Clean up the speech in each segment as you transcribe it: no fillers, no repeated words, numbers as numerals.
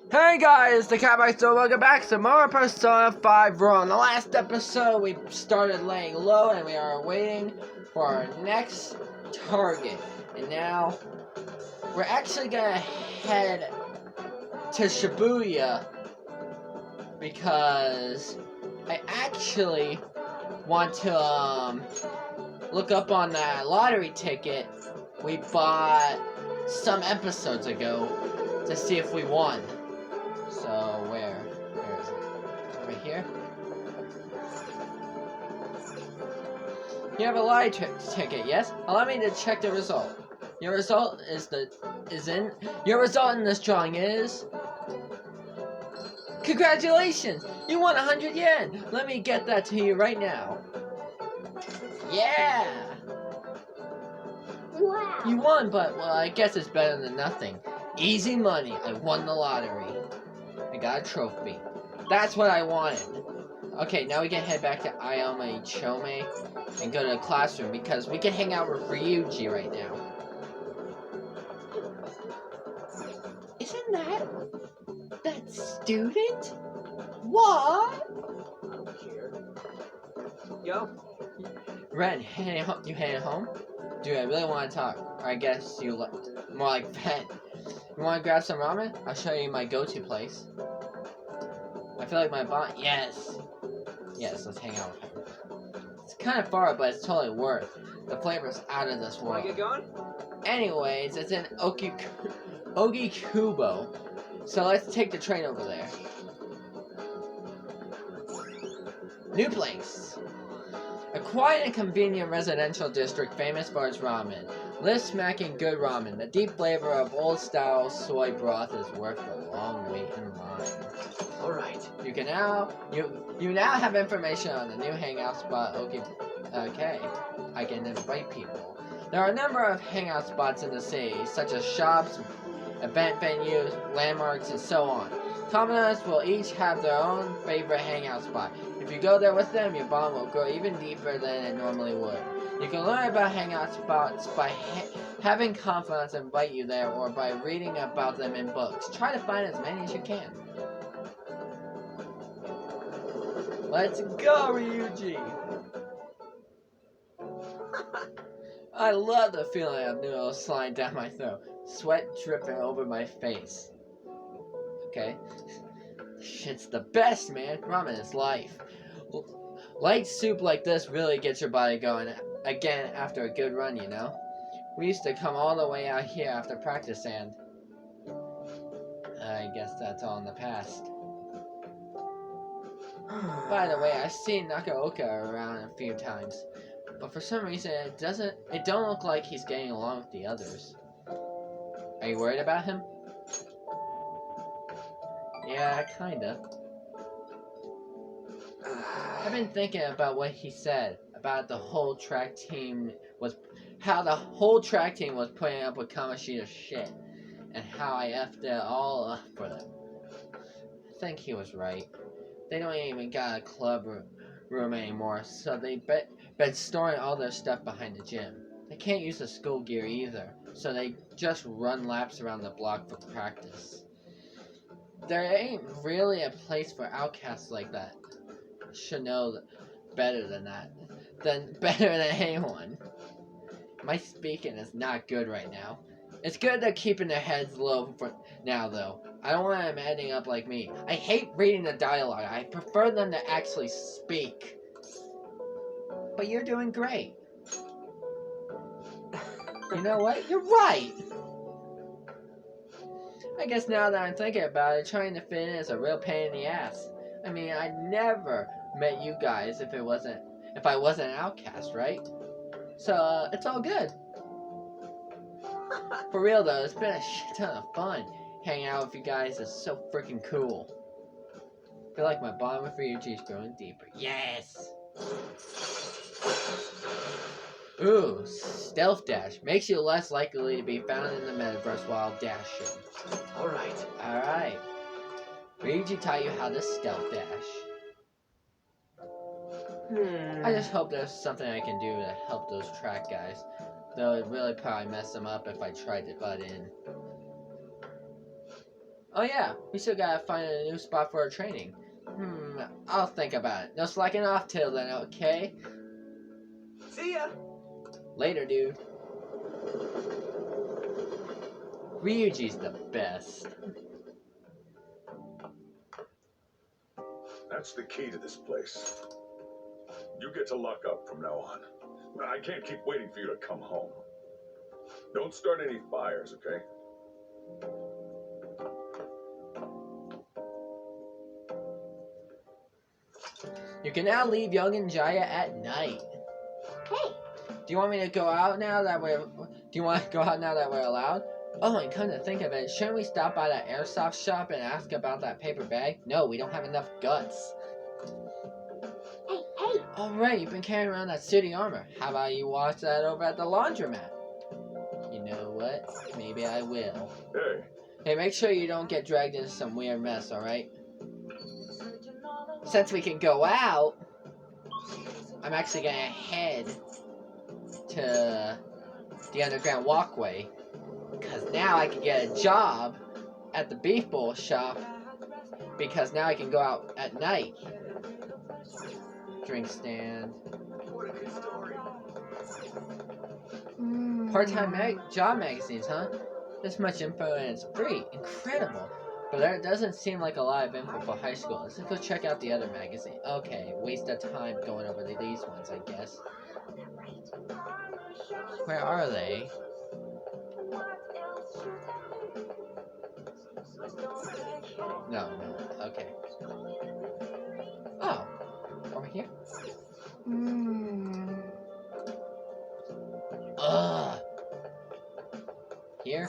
Hey guys, the Cowboy Store, welcome back to more Persona 5 Raw. In the last episode, we started laying low and we are waiting for our next target. And now, we're actually gonna head to Shibuya because I actually want to look up on that lottery ticket we bought some episodes ago to see if we won. So where is it? Over here? You have a lottery ticket, yes? Allow me to check the result. Your result Your result in this drawing is... Congratulations! You won 100 yen! Let me get that to you right now. Yeah! Wow! You won, but, well, I guess it's better than nothing. Easy money. I won the lottery. I got a trophy. That's what I wanted. Okay, now we can head back to Ayome Chome and go to the classroom because we can hang out with Ryuji right now. Isn't that student? What? Yo. Ren, you heading home? Dude, I really want to talk. Or I guess you more like Ben. You want to grab some ramen? I'll show you my go-to place. I feel like my bond. Yes, let's hang out with him. It's kind of far, but it's totally worth. The flavor's out of this world. Want to get going? Anyways, it's in Ogikubo. So let's take the train over there. New place. A quiet and convenient residential district famous for its ramen. Live smacking good ramen. The deep flavor of old-style soy broth is worth the long wait in line. All right. You now have information on the new hangout spot. Okay, I can invite people. There are a number of hangout spots in the city, such as shops, event venues, landmarks, and so on. Commoners will each have their own favorite hangout spot. If you go there with them, your bond will grow even deeper than it normally would. You can learn about hangout spots by having confidants invite you there or by reading about them in books. Try to find as many as you can. Let's go, Ryuji! I love the feeling of noodles sliding down my throat, sweat dripping over my face. Okay. Shit's the best, man. Ramen is life. Light soup like this really gets your body going again after a good run, you know? We used to come all the way out here after practice and... I guess that's all in the past. By the way, I've seen Nakaoka around a few times, but for some reason it don't look like he's getting along with the others. Are you worried about him? Yeah, kinda. I've been thinking about what he said about how the whole track team was putting up with Kamoshida's shit, and how I effed it all up for them. I think he was right. They don't even got a club room anymore, so they been storing all their stuff behind the gym. They can't use the school gear either, so they just run laps around the block for practice. There ain't really a place for outcasts like that. Should know better than that. Better than anyone. My speaking is not good right now. It's good they're keeping their heads low for now, though. I don't want them ending up like me. I hate reading the dialogue. I prefer them to actually speak. But you're doing great. You know what? You're right! I guess now that I'm thinking about it, trying to fit in is a real pain in the ass. I mean, I'd never met you guys if I wasn't an outcast, right? So, it's all good. For real though, it's been a shit ton of fun. Hanging out with you guys is so freaking cool. I feel like my bond with Ryuji is growing deeper. Yes! Ooh, stealth dash. Makes you less likely to be found in the metaverse while dashing. Alright. Ryuji taught you how to stealth dash. I just hope there's something I can do to help those track guys. Though it really probably mess them up if I tried to butt in. Oh yeah, we still gotta find a new spot for our training. I'll think about it. No slacking off till then, okay? See ya! Later, dude. Ryuji's the best. That's the key to this place. You get to lock up from now on. I can't keep waiting for you to come home. Don't start any fires, okay? You can now leave Young and Jaya at night. Hey, Do you want me to go out now that we're... Do you want to go out now that we're allowed? Oh, and come to think of it, shouldn't we stop by that airsoft shop and ask about that paper bag? No, we don't have enough guts. hey. Alright, you've been carrying around that suit of armor. How about you wash that over at the laundromat? You know what? Maybe I will. Hey, Hey, make sure you don't get dragged into some weird mess, alright? Since we can go out, I'm actually gonna head to the underground walkway. Because now I can get a job at the beef bowl shop. Because now I can go out at night. Drink stand. Part-time job magazines, huh? This much info and it's free. Incredible. But there doesn't seem like a lot of info for high school. Let's go check out the other magazine. Okay, waste of time going over these ones, I guess. Where are they? No, okay. Oh, over here? Ugh. Here?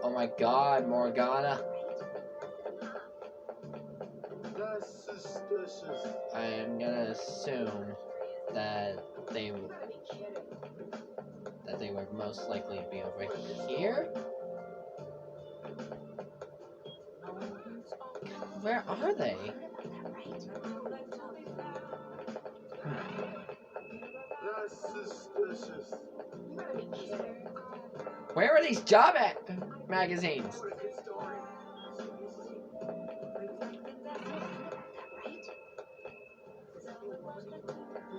Oh my god, Morgana. That's suspicious. I am gonna assume that they would most likely be over here. Where are they? That's suspicious. Where are these job magazines?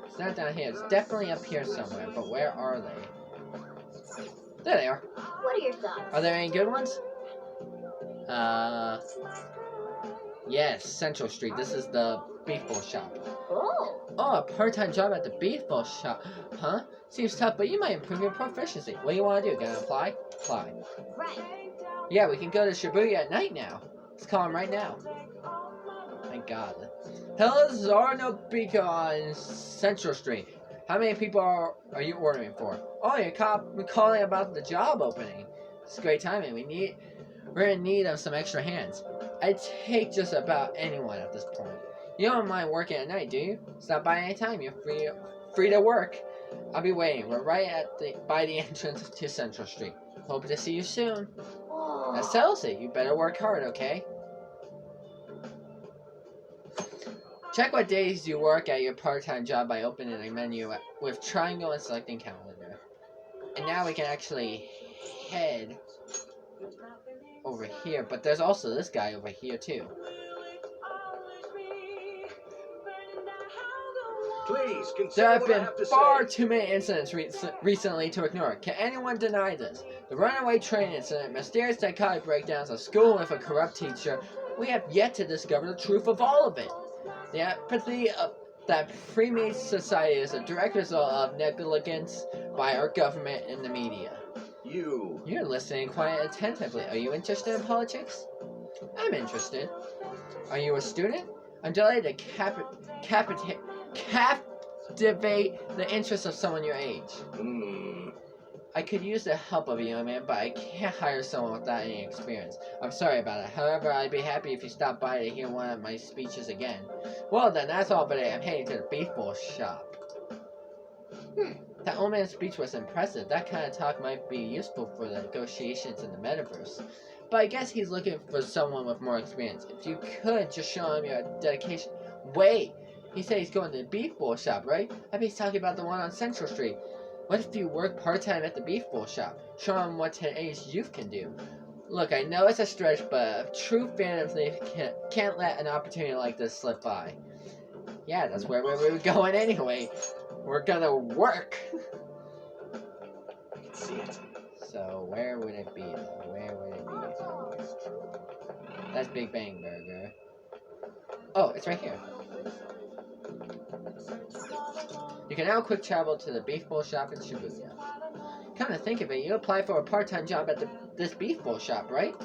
It's not down here. It's definitely up here somewhere. But where are they? There they are. What are your thoughts? Are there any good ones? Yes, Central Street. This is the beef bowl shop. Oh. Oh, a part-time job at the beef bowl shop. Huh? Seems tough, but you might improve your proficiency. What do you want to do? Gonna apply? Apply. Right. Yeah, we can go to Shibuya at night now. Let's call him right now. Thank God. Hello, this is Arnobika on Central Street. How many people are you ordering for? Oh, you're calling about the job opening. It's great timing. We're in need of some extra hands. I'd take just about anyone at this point. You don't mind working at night, do you? Stop by anytime. You're free to work. I'll be waiting. We're right by the entrance to Central Street. Hope to see you soon. Whoa. That settles it. You better work hard, okay? Check what days you work at your part-time job by opening a menu with triangle and selecting calendar. And now we can actually head over here. But there's also this guy over here too. Please There consider have what I been have to far say. too many incidents recently to ignore. Can anyone deny this? The runaway train incident, mysterious psychotic breakdowns, a school with a corrupt teacher. We have yet to discover the truth of all of it. The apathy that permeates society is a direct result of negligence by our government and the media. You're listening quite attentively. Are you interested in politics? I'm interested. Are you a student? I'm delighted to captivate the interest of someone your age. I could use the help of a young man, but I can't hire someone without any experience. I'm sorry about it. However, I'd be happy if you stopped by to hear one of my speeches again. Well then, that's all for today. I'm heading to the beef bowl shop. That old man's speech was impressive. That kind of talk might be useful for the negotiations in the Metaverse. But I guess he's looking for someone with more experience. If you could, just show him your dedication. Wait! He said he's going to the beef bowl shop, right? I bet he's talking about the one on Central Street. What if you work part-time at the beef bowl shop? Show him what today's youth can do. Look, I know it's a stretch, but a true fan of me can't let an opportunity like this slip by. Yeah, that's where we were going anyway. We're gonna work. I can see it. So where would it be though? Where would it be? That's Big Bang Burger. Oh, it's right here. You can now quick travel to the Beef Bowl shop in Shibuya. Come to think of it, you applied for a part-time job at this Beef Bowl shop, right?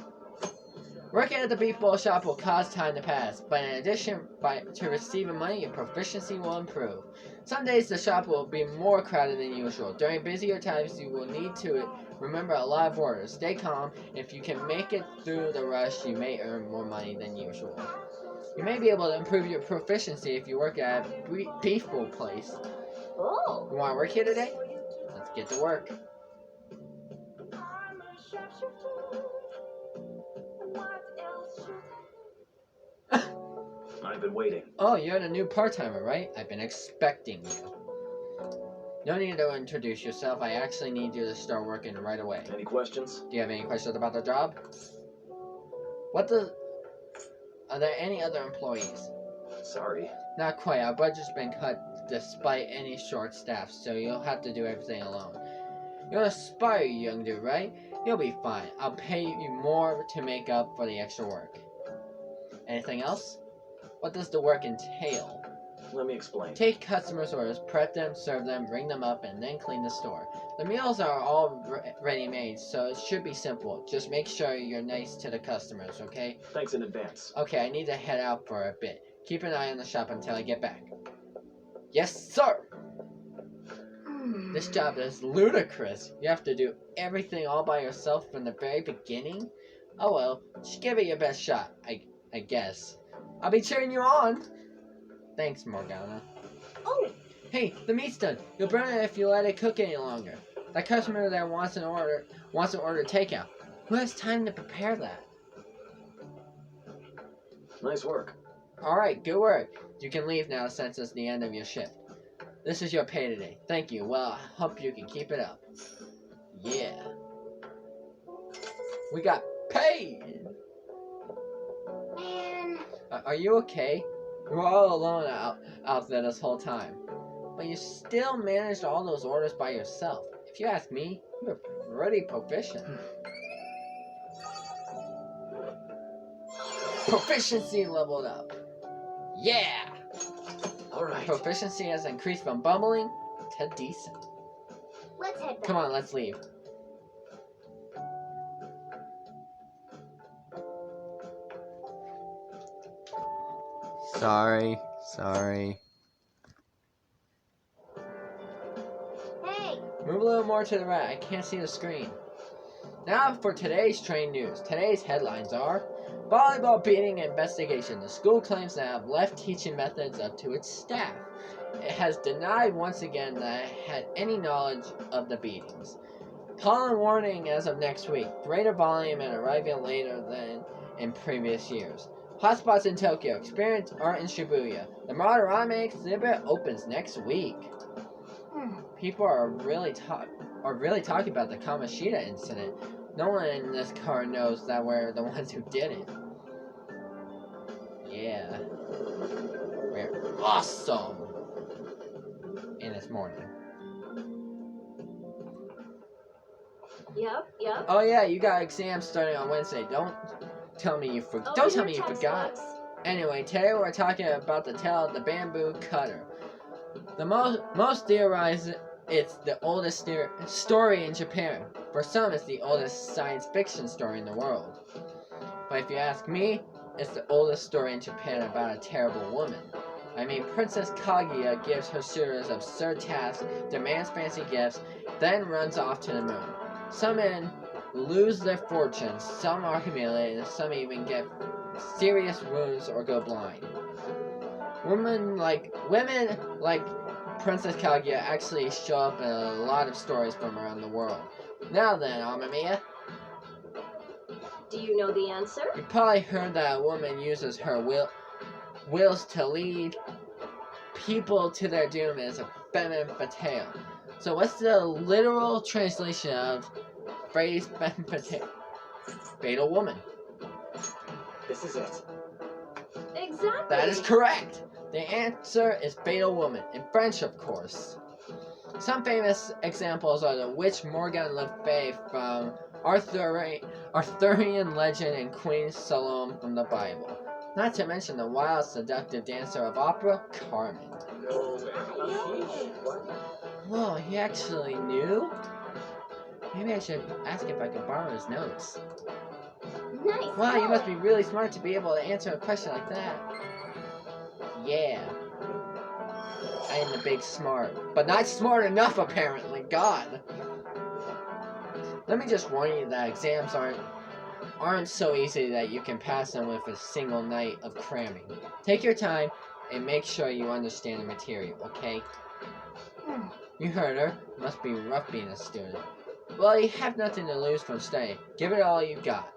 Working at the Beef Bowl shop will cause time to pass, but in addition to receiving money, your proficiency will improve. Some days the shop will be more crowded than usual. During busier times, you will need to remember a lot of orders. Stay calm. If you can make it through the rush, you may earn more money than usual. You may be able to improve your proficiency if you work at a Beef Bowl place. Oh. You want to work here today? Let's get to work. I've been waiting. Oh, you're the new part-timer, right? I've been expecting you. No need to introduce yourself. I actually need you to start working right away. Any questions? Do you have any questions about the job? Are there any other employees? Sorry. Not quite. Our budget's been cut despite any short staff, so you'll have to do everything alone. You're a spy, young dude, right? You'll be fine. I'll pay you more to make up for the extra work. Anything else? What does the work entail? Let me explain. Take customers' orders, prep them, serve them, ring them up, and then clean the store. The meals are all ready made, so it should be simple. Just make sure you're nice to the customers, okay? Thanks in advance. Okay, I need to head out for a bit. Keep an eye on the shop until I get back. Yes, sir! This job is ludicrous. You have to do everything all by yourself from the very beginning? Oh well, just give it your best shot, I guess. I'll be cheering you on! Thanks, Morgana. Oh. Hey, the meat's done. You'll burn it if you let it cook any longer. That customer there wants to order takeout. Who has time to prepare that? Nice work. Alright, good work. You can leave now since it's the end of your shift. This is your pay today. Thank you. Well, I hope you can keep it up. Yeah. We got paid! Man. Are you okay? You were all alone out there this whole time. But you still managed all those orders by yourself. If you ask me, you're pretty proficient. Proficiency leveled up. Yeah! Alright. Proficiency has increased from bumbling to decent. Let's head back. Come on, let's leave. Sorry. Hey. Move a little more to the right. I can't see the screen. Now for today's train news. Today's headlines are: volleyball beating investigation. The school claims to have left teaching methods up to its staff. It has denied once again that it had any knowledge of the beatings. Pollen warning as of next week. Greater volume and arriving later than in previous years. Hotspots in Tokyo. Experience art in Shibuya. The modern ramen exhibit opens next week. People are really talking about the Kamashita incident. No one in this car knows that we're the ones who did it. Yeah. We're awesome! And it's morning. Yep. Oh yeah, you got exams starting on Wednesday. Don't tell me you forgot. Anyway, today we're talking about the tale of the bamboo cutter. The most theorize it's the oldest story in Japan. For some, it's the oldest science fiction story in the world. But if you ask me, it's the oldest story in Japan about a terrible woman. I mean, Princess Kaguya gives her suitors absurd tasks, demands fancy gifts, then runs off to the moon. Some men lose their fortunes, some are humiliated, some even get serious wounds or go blind. Women like Princess Kaguya actually show up in a lot of stories from around the world. Now then, Amamiya. Do you know the answer? You probably heard that a woman uses her wills to lead people to their doom as a femme fatale. So what's the literal translation of phrase femme fatale? Fatal Woman. This is it. Exactly. That is correct. The answer is Fatal Woman, in French, of course. Some famous examples are the witch Morgan Le Fay from Arthurian legend and Queen Salome from the Bible. Not to mention the wild, seductive dancer of opera, Carmen. No way. What? Whoa, he actually knew? Maybe I should ask if I could borrow his notes. Nice. Wow, you must be going. really smart to be able to answer a question like that. Yeah. I am the big smart. But not smart enough, apparently. God. Let me just warn you that exams aren't so easy that you can pass them with a single night of cramming. Take your time and make sure you understand the material, okay? You heard her. Must be rough being a student. Well, you have nothing to lose from studying. Give it all you got.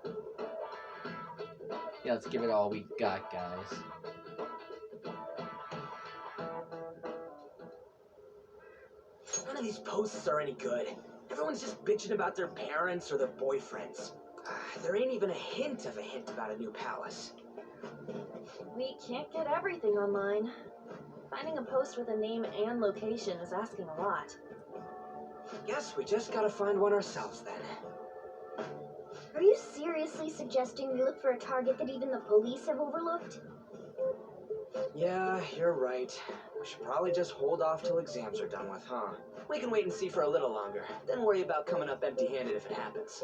Yeah, let's give it all we got, guys. None of these posts are any good. Everyone's just bitching about their parents or their boyfriends. There ain't even a hint about a new palace. We can't get everything online. Finding a post with a name and location is asking a lot. Guess we just gotta find one ourselves then. Are you seriously suggesting we look for a target that even the police have overlooked? Yeah, you're right. We should probably just hold off till exams are done with, huh? We can wait and see for a little longer, then worry about coming up empty-handed if it happens.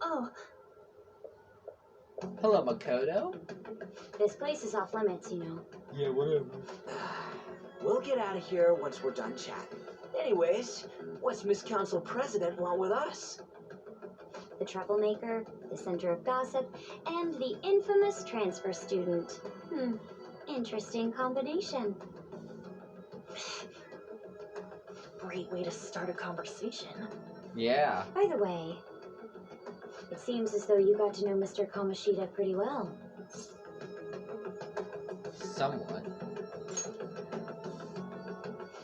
Oh, Hello, Makoto. This place is off limits, you know. Yeah, whatever. We'll get out of here once we're done chatting. Anyways, what's Miss Council President want with us? The troublemaker, the center of gossip, and the infamous transfer student. Interesting combination. great way to start a conversation. Yeah. By the way, it seems as though you got to know Mr. Kamoshida pretty well. Somewhat.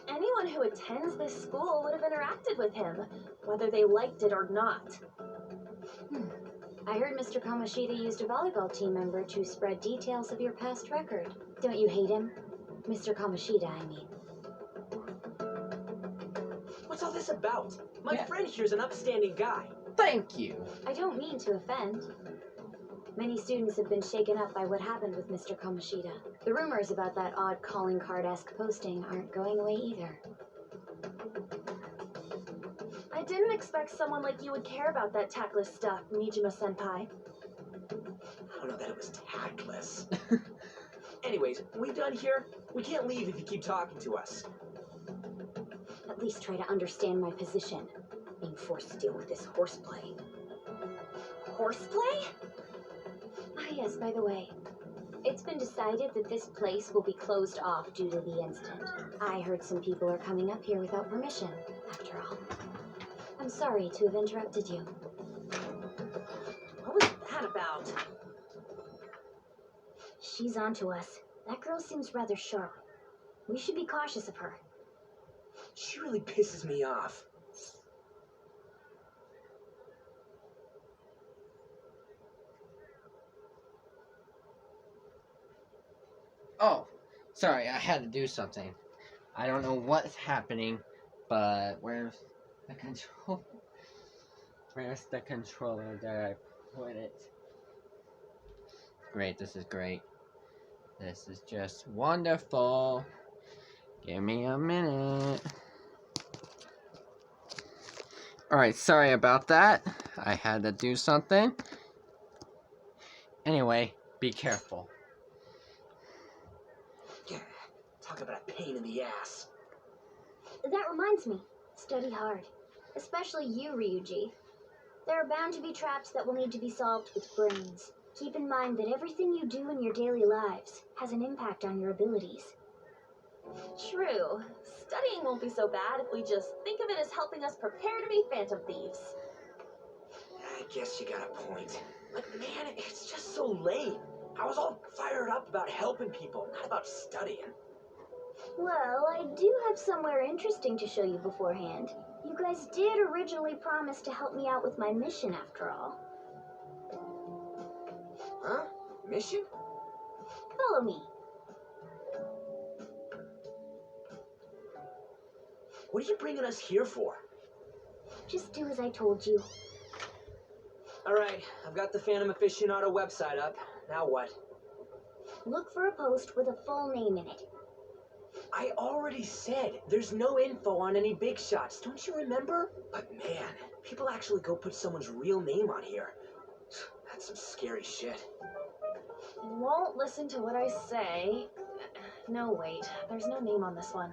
Anyone who attends this school would have interacted with him, whether they liked it or not. I heard Mr. Kamoshida used a volleyball team member to spread details of your past record. Don't you hate him? Mr. Kamoshida, I mean. What's all this about? My Yeah. friend here's an upstanding guy. Thank you. I don't mean to offend. Many students have been shaken up by what happened with Mr. Kamoshida. The rumors about that odd calling card-esque posting aren't going away either. I didn't expect someone like you would care about that tactless stuff, Mijima-senpai. I don't know that it was tactless. Anyways, we done here? We can't leave if you keep talking to us. At least try to understand my position. Being forced to deal with this horseplay. Horseplay? Ah, yes, by the way. It's been decided that this place will be closed off due to the incident. I heard some people are coming up here without permission, after all. I'm sorry to have interrupted you. What was that about? She's onto us. That girl seems rather sharp. We should be cautious of her. She really pisses me off. Oh, sorry, I had to do something. I don't know what's happening, but where's the control? Where's the controller that I put it? Great, this is great. This is just wonderful. Give me a minute. Alright, sorry about that. I had to do something. Anyway, be careful. Talk about a pain in the ass. That reminds me. Study hard. Especially you, Ryuji. There are bound to be traps that will need to be solved with brains. Keep in mind that everything you do in your daily lives has an impact on your abilities. True. Studying won't be so bad if we just think of it as helping us prepare to be phantom thieves. I guess you got a point. But man, it's just so lame. I was all fired up about helping people, not about studying. Well, I do have somewhere interesting to show you beforehand. You guys did originally promise to help me out with my mission after all. Huh? Mission? Follow me. What are you bringing us here for? Just do as I told you. Alright, I've got the Phantom Aficionado website up. Now what? Look for a post with a full name in it. I already said there's no info on any big shots, don't you remember? But man, people actually go put someone's real name on here. That's some scary shit. You won't listen to what I say. No, wait. There's no name on this one.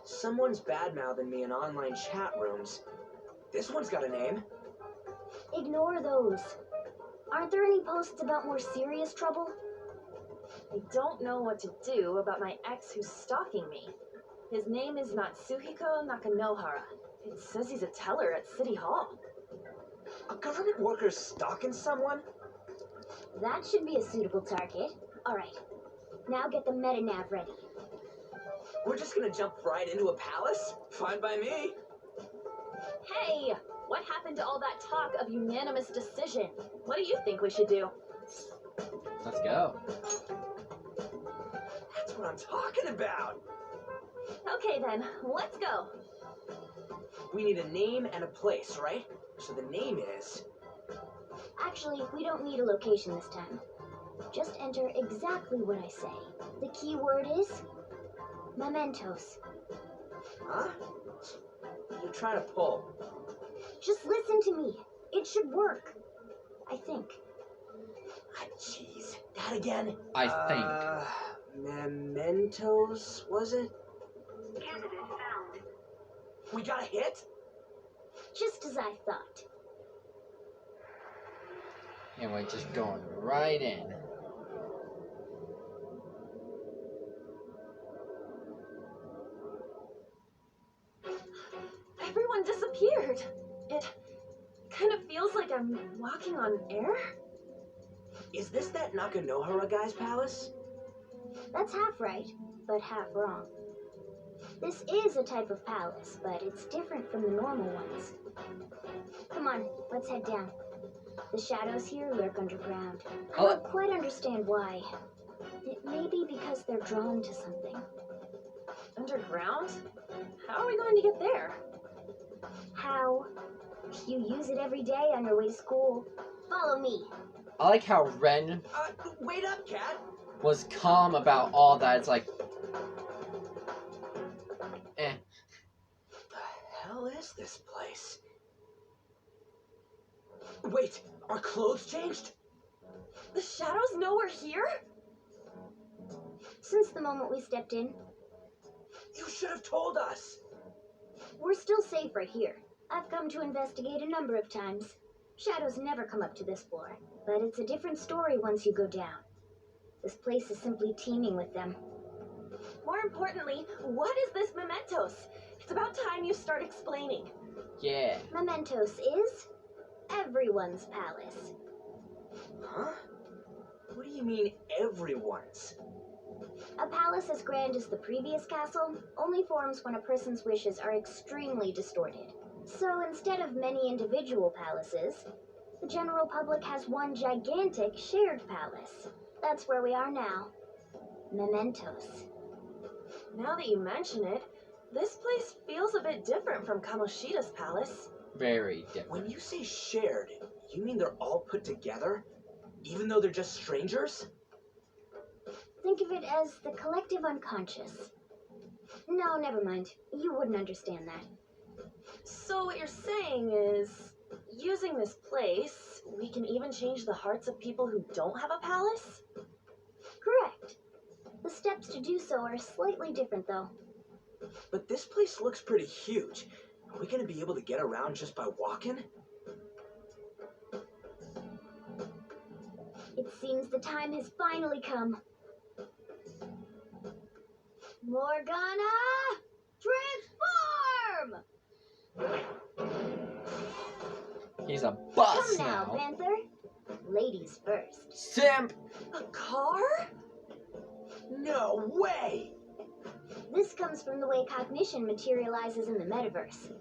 Someone's bad-mouthing me in online chat rooms. This one's got a name. Ignore those. Aren't there any posts about more serious trouble? I don't know what to do about my ex who's stalking me. His name is Natsuhiko Nakanohara. It says he's a teller at City Hall. A government worker's stalking someone? That should be a suitable target. Alright, now get the meta-nav ready. We're just gonna jump right into a palace? Fine by me. Hey! What happened to all that talk of unanimous decision? What do you think we should do? Let's go. That's what I'm talking about. Okay then, let's go. We need a name and a place, right? So the name is... Actually, we don't need a location this time. Just enter exactly what I say. The key word is... Mementos. Huh? You're trying to pull. Just listen to me. It should work. I think. Ah, jeez. That again? I think. Mementos, was it? Candidate found. We got a hit? Just as I thought. And we're just going right in. Everyone disappeared. It kind of feels like I'm walking on air. Is this that Nakanohara guy's palace? That's half right, but half wrong. This is a type of palace, but it's different from the normal ones. Come on, let's head down. The shadows here lurk underground. I don't quite understand why. It may be because they're drawn to something. Underground? How are we going to get there? How? You use it every day on your way to school. Follow me. I like how Ren Wait up, cat! was calm about all that. It's like, eh. The hell is this place? Wait, our clothes changed? The shadows know we're here? Since the moment we stepped in, You should have told us! we're still safe right here. I've come to investigate a number of times. Shadows never come up to this floor, but it's a different story once you go down. This place is simply teeming with them. More importantly, what is this Mementos? It's about time you start explaining. Yeah. Mementos is everyone's palace. Huh? What do you mean, everyone's? A palace as grand as the previous castle only forms when a person's wishes are extremely distorted. So instead of many individual palaces, the general public has one gigantic shared palace. That's where we are now. Mementos. Now that you mention it, this place feels a bit different from Kamoshida's palace. Very different. When you say shared, you mean they're all put together? Even though they're just strangers? Think of it as the collective unconscious. No, never mind. You wouldn't understand that. So what you're saying is, using this place, we can even change the hearts of people who don't have a palace? Correct. The steps to do so are slightly different, though. But this place looks pretty huge. Are we gonna be able to get around just by walking? It seems the time has finally come. Morgana! Transform! He's a boss Come now, now. Panther. Ladies first. Simp! A car? No way! This comes from the way cognition materializes in the Metaverse.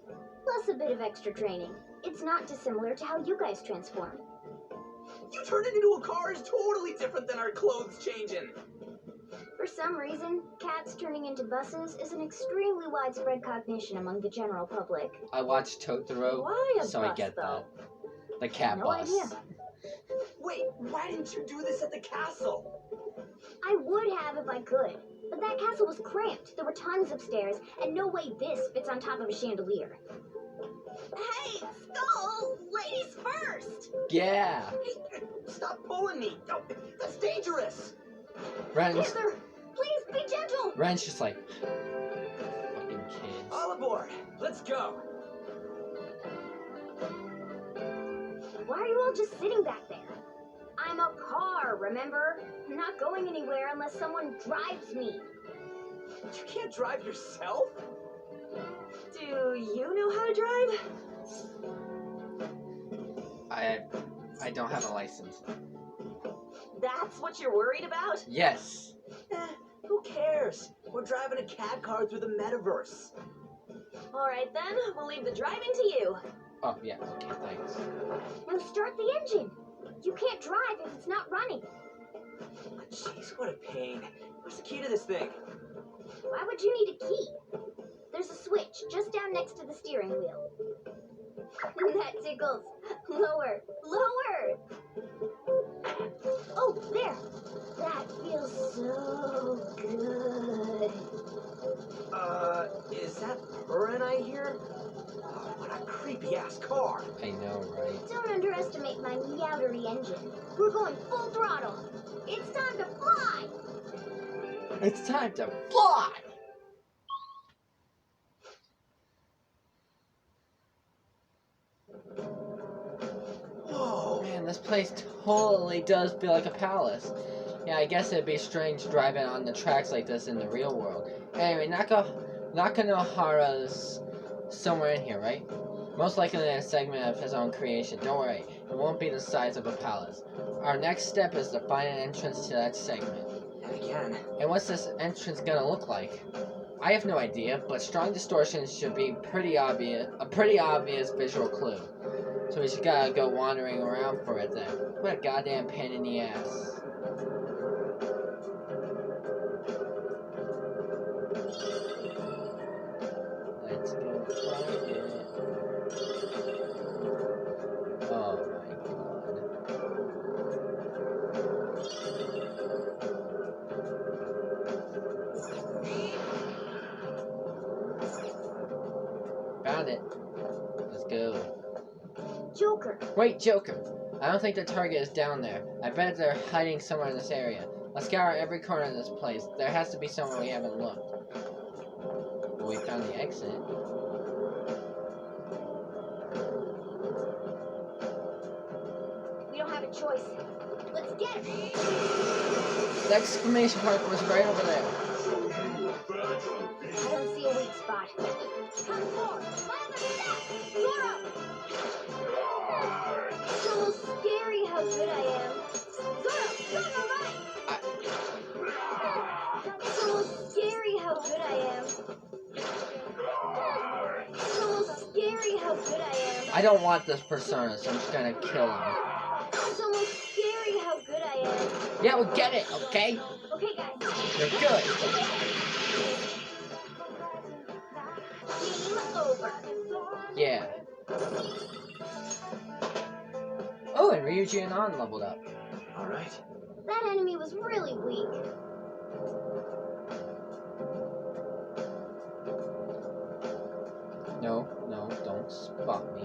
Plus a bit of extra training. It's not dissimilar to how you guys transform. You turning into a car is totally different than our clothes changing. For some reason, cats turning into buses is an extremely widespread cognition among the general public. I watched Totoro, Why a so bus, I get though? that. The cat No bus. idea. Wait, why didn't you do this at the castle? I would have if I could, but that castle was cramped. There were tons of stairs, and no way this fits on top of a chandelier. Hey, Skull! Ladies first! Yeah. Hey, stop pulling me. No, that's dangerous. Ren's, Hitler, please be gentle! Ren's just like, fucking kids. All aboard. Let's go. Why are you all just sitting back there? I'm a car, remember? I'm not going anywhere unless someone drives me. You can't drive yourself? Do you know how to drive? I don't have a license. That's what you're worried about? Yes. Who cares? We're driving a cat car through the Metaverse. Alright then, we'll leave the driving to you. Oh, yeah. Okay, thanks. Now start the engine. You can't drive if it's not running. Jeez, what a pain. Where's the key to this thing? Why would you need a key? There's a switch just down next to the steering wheel. That tickles. Lower. Lower! Oh, there! That feels so good. Is that purring I hear? Oh, what a creepy ass car. I know, right? Don't underestimate my meowdery engine. We're going full throttle. It's time to fly! It's time to fly! Whoa. Man, this place totally does feel like a palace. Yeah, I guess it'd be strange driving on the tracks like this in the real world. Anyway, Nakanohara's somewhere in here, right? Most likely in a segment of his own creation. Don't worry, it won't be the size of a palace. Our next step is to find an entrance to that segment. And again. And what's this entrance gonna look like? I have no idea, but strong distortions should be a pretty obvious visual clue. So we just gotta go wandering around for it then. What a goddamn pain in the ass. Let's go find it. Oh my god. Found it. Let's go. Joker, Wait, Joker. I don't think the target is down there. I bet they're hiding somewhere in this area. Let's scour every corner of this place. There has to be somewhere we haven't looked. Well, we found the exit. we don't have a choice. Let's get him! The exclamation mark was right over there. I don't see a weak spot. Come forward! Father, step! Zoro! It's almost scary how good I am. Zoro, go on the right! It's almost scary how good I am. It's almost scary how good I am. I don't want this persona, so I'm just gonna kill him. It's almost scary how good I am. Yeah, we'll get it, okay? Okay, guys. You're good. Game over. Yeah. Oh, and Ryuji and An leveled up. Alright. That enemy was really weak. No, don't spot me.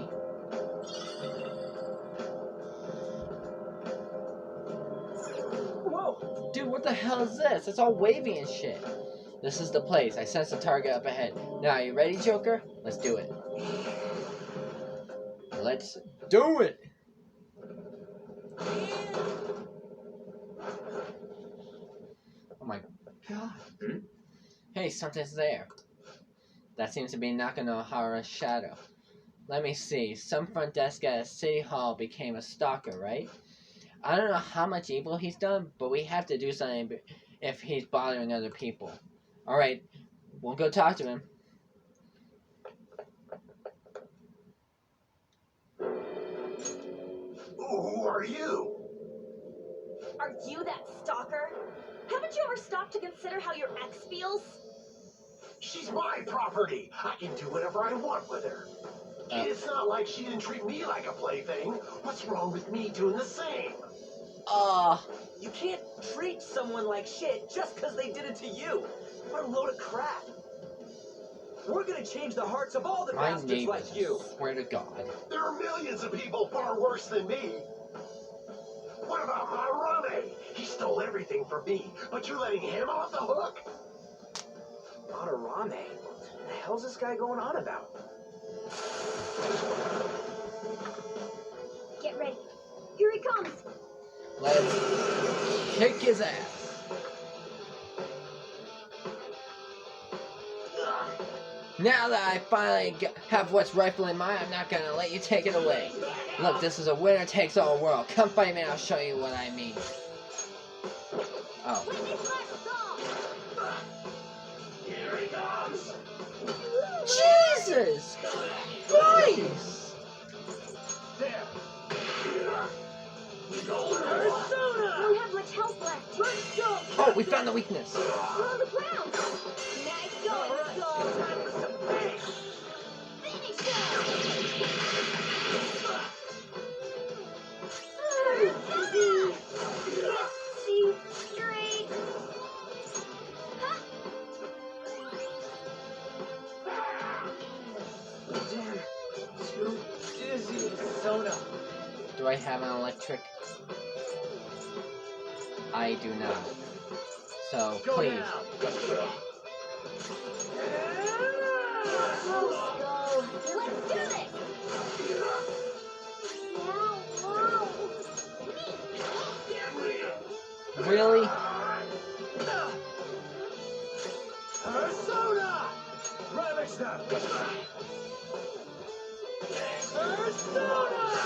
Whoa! Dude, what the hell is this? It's all wavy and shit. This is the place. I sense the target up ahead. Now, are you ready, Joker? Let's do it. Let's do it! Oh my god. Hey, something's there. That seems to be Nakanohara's shadow. Let me see. Some front desk at a city hall became a stalker, right? I don't know how much evil he's done, but we have to do something if he's bothering other people. Alright, We'll go talk to him. Who are you? Are you that stalker? Haven't you ever stopped to consider how your ex feels? She's my property. I can do whatever I want with her. It's not like she didn't treat me like a plaything. What's wrong with me doing the same? You can't treat someone like shit just because they did it to you. What a load of crap. We're gonna change the hearts of all the my bastards neighbors, like you. I swear to God. There are millions of people far worse than me. What about Madarame? He stole everything from me, but you're letting him off the hook? Madarame? What the hell's this guy going on about? Get ready. Here he comes. Let's kick his ass. Now that I finally have what's rightfully mine, I'm not gonna let you take it away. Look, this is a winner takes all world. Come fight me and I'll show you what I mean. Oh. Here he comes! Jesus Christ! There! Don't have much health left. Let's go. Oh, we found the weakness. On the ground. Nice going, Skull. Finish him. See straight. Huh? Damn, too dizzy. Soda. Do I have an electric? I do not. So, please. Go, Skull. Let's do this. Wow, wow. Really? Persona! Ravage them! Persona!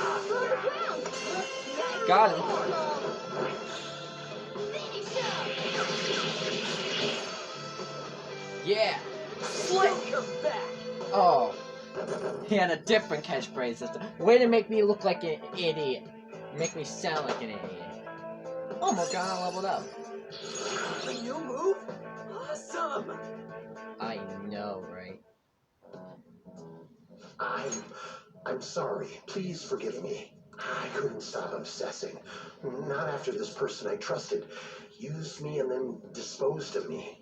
On the ground. Got him. Finish him. Yeah. Welcome back. Oh. He had a different catchphrase this time. Way to make me look like an idiot. Make me sound like an idiot. Oh my god, I leveled up. A new move? Awesome. I know, right? I'm sorry. Please forgive me. I couldn't stop obsessing. Not after this person I trusted used me and then disposed of me.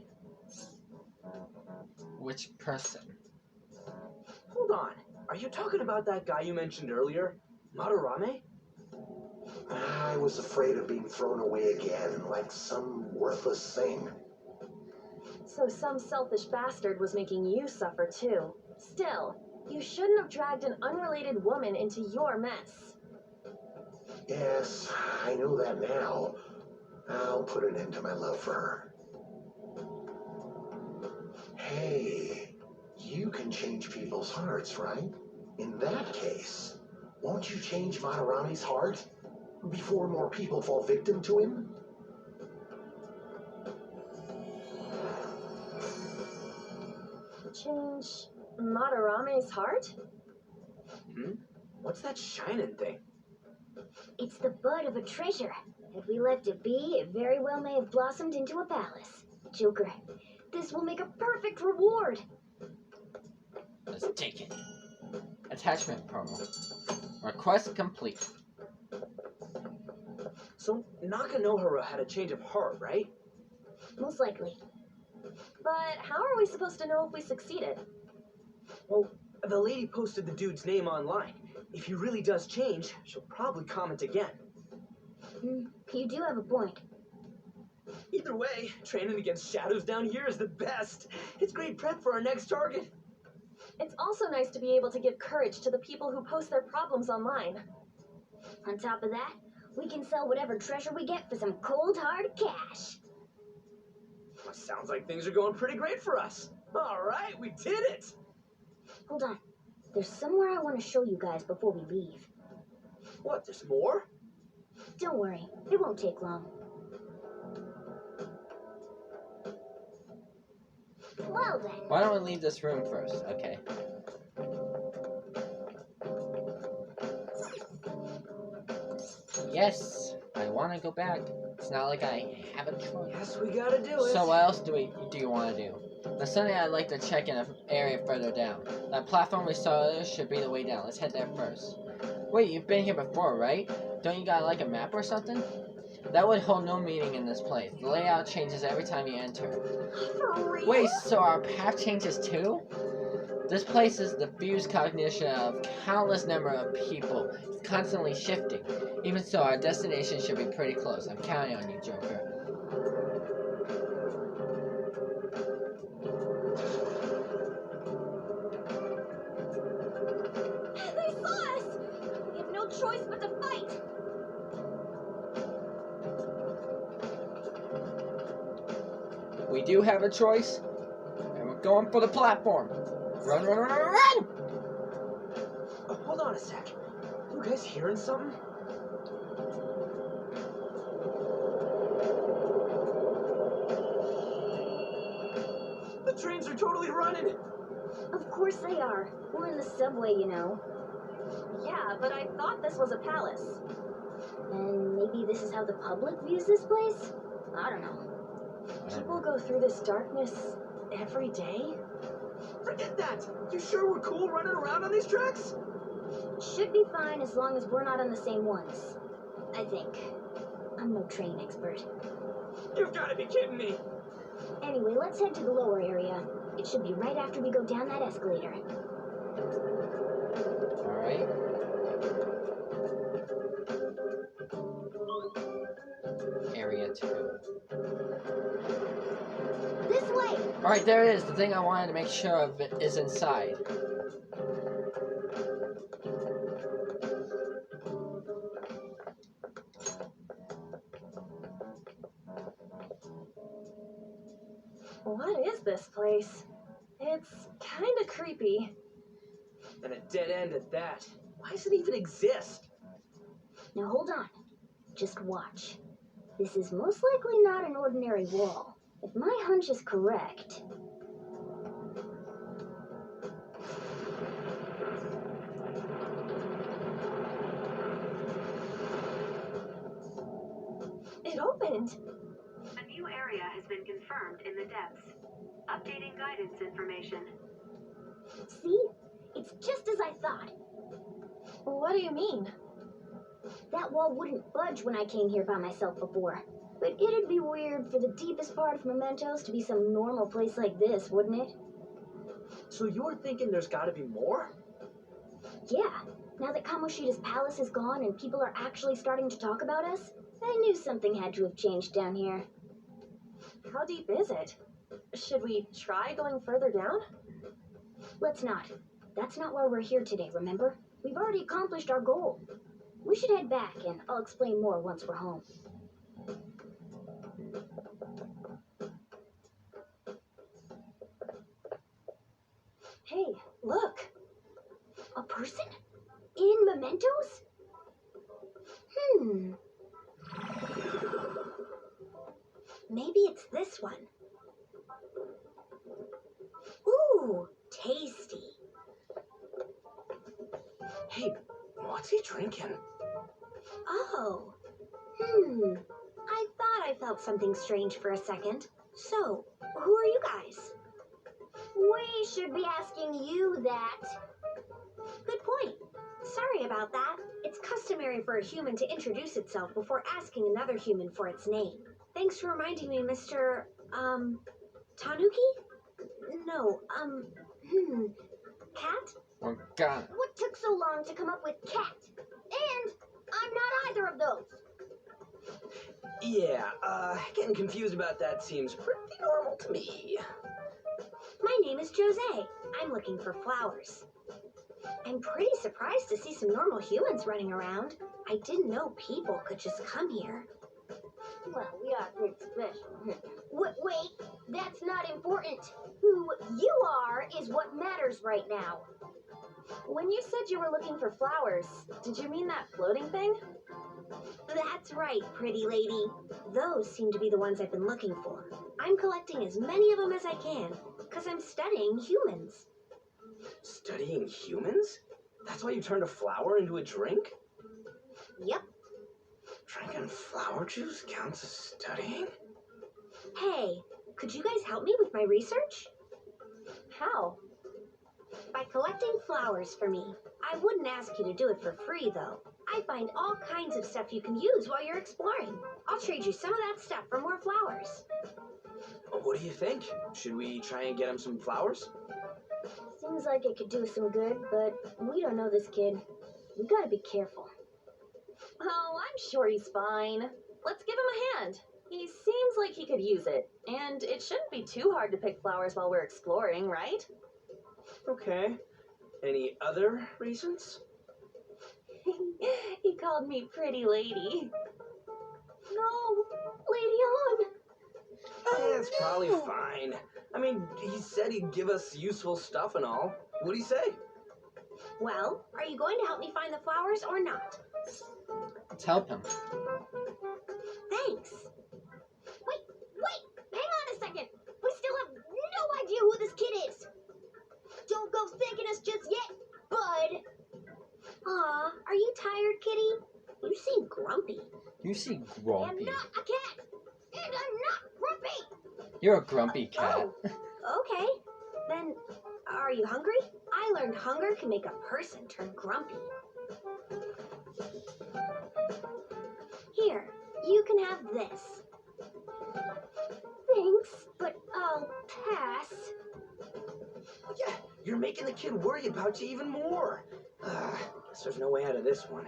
Which person? Hold on. Are you talking about that guy you mentioned earlier? Madarame? I was afraid of being thrown away again, like some worthless thing. So some selfish bastard was making you suffer too. Still, you shouldn't have dragged an unrelated woman into your mess. Yes, I know that now. I'll put an end to my love for her. Hey, you can change people's hearts, right? In that case, won't you change Madarame's heart before more people fall victim to him? Change Madarame's heart? What's that shining thing? It's the bud of a treasure. Had we left it be, it very well may have blossomed into a palace. Joker, this will make a perfect reward. Let's take it. Attachment promo. Request complete. So Nakanohara had a change of heart, right? Most likely. But how are we supposed to know if we succeeded? Well, the lady posted the dude's name online. If he really does change, she'll probably comment again. You do have a point. Either way, training against shadows down here is the best. It's great prep for our next target. It's also nice to be able to give courage to the people who post their problems online. On top of that, we can sell whatever treasure we get for some cold hard cash. Well, sounds like things are going pretty great for us. All right, we did it. Hold on. There's somewhere I want to show you guys before we leave. What, there's more? Don't worry, it won't take long. Well then. Why don't we leave this room first? Okay. Yes, I want to go back. It's not like I have a choice. Guess we gotta do it. So what else do you want to do? There's something I'd like to check in an area further down. That platform we saw earlier should be the way down. Let's head there first. Wait, you've been here before, right? Don't you got like a map or something? That would hold no meaning in this place. The layout changes every time you enter. For real? Wait, so our path changes too? This place is the fused cognition of countless number of people. It's constantly shifting. Even so, our destination should be pretty close. I'm counting on you, Joker. They saw us! We have no choice but to fight! We do have a choice, and we're going for the platform. Run, run, run, run, run! Hold on a sec. You guys hearing something? The trains are totally running. Of course they are. We're in the subway, you know. Yeah, but I thought this was a palace. And maybe this is how the public views this place? I don't know. People go through this darkness every day? Forget that. You sure we're cool running around on these tracks? Should be fine as long as we're not on the same ones. I think. I'm no train expert. You've got to be kidding me. Anyway, let's head to the lower area. It should be right after we go down that escalator. Alright. Area 2. This way! Alright, there it is. The thing I wanted to make sure of it is inside. What is this place? It's kinda creepy. And a dead end at that. Why does it even exist? Now hold on. Just watch. This is most likely not an ordinary wall. If my hunch is correct... It opened! A new area has been confirmed in the depths. Updating guidance information. See? It's just as I thought. What do you mean? That wall wouldn't budge when I came here by myself before. But it'd be weird for the deepest part of Mementos to be some normal place like this, wouldn't it? So you're thinking there's got to be more? Yeah. Now that Kamoshida's palace is gone and people are actually starting to talk about us, I knew something had to have changed down here. How deep is it? Should we try going further down? Let's not. That's not why we're here today, remember? We've already accomplished our goal. We should head back, and I'll explain more once we're home. Hey, look! A person? In Mementos? Maybe it's this one. Ooh, tasty. Hey, what's he drinking? Oh. I thought I felt something strange for a second. So, who are you guys? We should be asking you that. Good point. Sorry about that. It's customary for a human to introduce itself before asking another human for its name. Thanks for reminding me, Mr. Tanuki? No, Cat? Oh, God. What took so long to come up with cat? And I'm not either of those. Yeah, getting confused about that seems pretty normal to me. My name is Jose. I'm looking for flowers. I'm pretty surprised to see some normal humans running around. I didn't know people could just come here. Well, we are pretty special. Wait, that's not important. Who you are is what matters right now. When you said you were looking for flowers, did you mean that floating thing? That's right, pretty lady. Those seem to be the ones I've been looking for. I'm collecting as many of them as I can. Because I'm studying humans. Studying humans? That's why you turned a flower into a drink? Yep. Drinking flower juice counts as studying? Hey, could you guys help me with my research? How? By collecting flowers for me. I wouldn't ask you to do it for free, though. I find all kinds of stuff you can use while you're exploring. I'll trade you some of that stuff for more flowers. What do you think? Should we try and get him some flowers? Seems like it could do some good, but we don't know this kid. We gotta be careful. Oh, I'm sure he's fine. Let's give him a hand. He seems like he could use it, and it shouldn't be too hard to pick flowers while we're exploring, right? Okay. Any other reasons? He called me pretty lady. No, lady on. That's probably fine. I mean, he said he'd give us useful stuff and all. What'd he say? Well, are you going to help me find the flowers or not? Let's help him. Thanks. Wait, hang on a second. We still have no idea who this kid is. Don't go thanking us just yet, bud. Aw, are you tired, kitty? You seem grumpy. You seem I'm grumpy. not a cat, and I'm not grumpy. You're a grumpy cat. Oh, okay. Then, are you hungry? I learned hunger can make a person turn grumpy. Here, you can have this. Thanks, but I'll pass. Yeah, you're making the kid worry about you even more. Guess there's no way out of this one.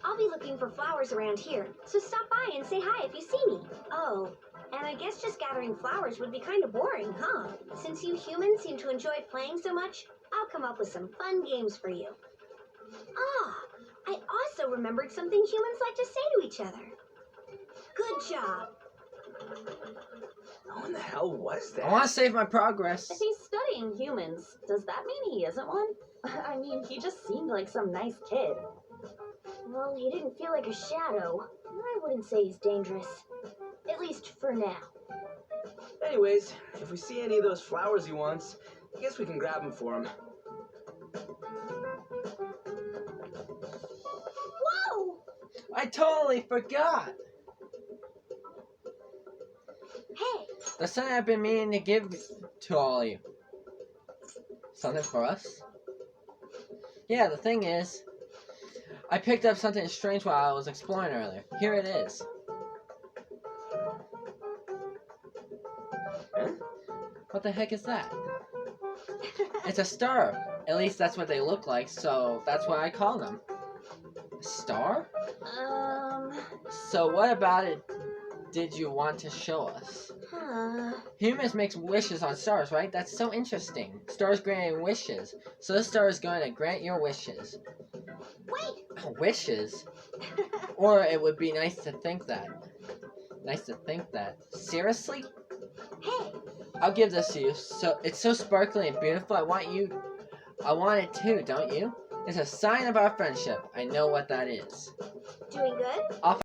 I'll be looking for flowers around here, so stop by and say hi if you see me. Oh, and I guess just gathering flowers would be kind of boring, huh? Since you humans seem to enjoy playing so much, I'll come up with some fun games for you. Ah, I also remembered something humans like to say to each other. Good job. What in the hell was that? I want to save my progress. If he's studying humans, does that mean he isn't one? I mean, he just seemed like some nice kid. Well, he didn't feel like a shadow. I wouldn't say he's dangerous. At least for now. Anyways, if we see any of those flowers he wants, I guess we can grab them for him. Whoa! I totally forgot. Hey, That's something I've been meaning to give to all of you. Something for us? Yeah, the thing is, I picked up something strange while I was exploring earlier. Here it is. Huh? What the heck is that? It's a star. At least that's what they look like, so that's why I call them. A star? So what about it did you want to show us? Humans make wishes on stars, right? That's so interesting. Stars granting wishes. So this star is going to grant your wishes. wait! Wishes? Or it would be nice to think that. Nice to think that. Seriously? Hey, I'll give this to you. So it's so sparkly and beautiful. I want it too, don't you? It's a sign of our friendship. I know what that is. doing good? I'll